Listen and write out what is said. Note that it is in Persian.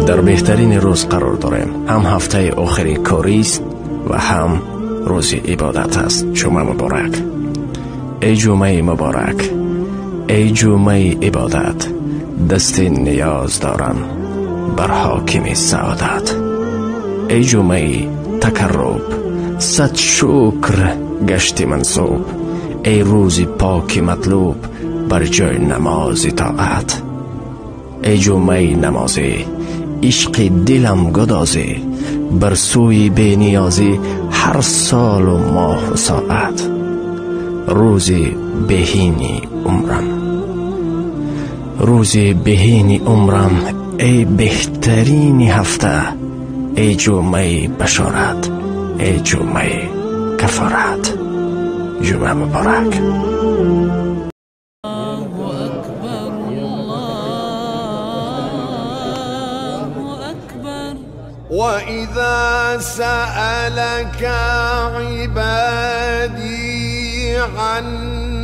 در بهترین روز قرار داریم. هم هفته آخری کاری است و هم روز عبادت است. جمعه مبارک. ای جمعه مبارک، ای جمعه عبادت، دست نیاز دارم بر حاکم سعادت. ای جمعه تقرب، صد شکر گشت منصوب. ای روز پاک مطلوب بر جای نماز طاعت. ای جمعه نمازی، عشق دلم گدازی، بر سوی بی نیازی هر سال و ماه و ساعت. روزی بهینی عمرم، روزی بهینی عمرم، ای بهترین هفته. ای جمعه بشارت، ای جمعه کفارت. جمعه مبارک. وإذا سألك عبادي عني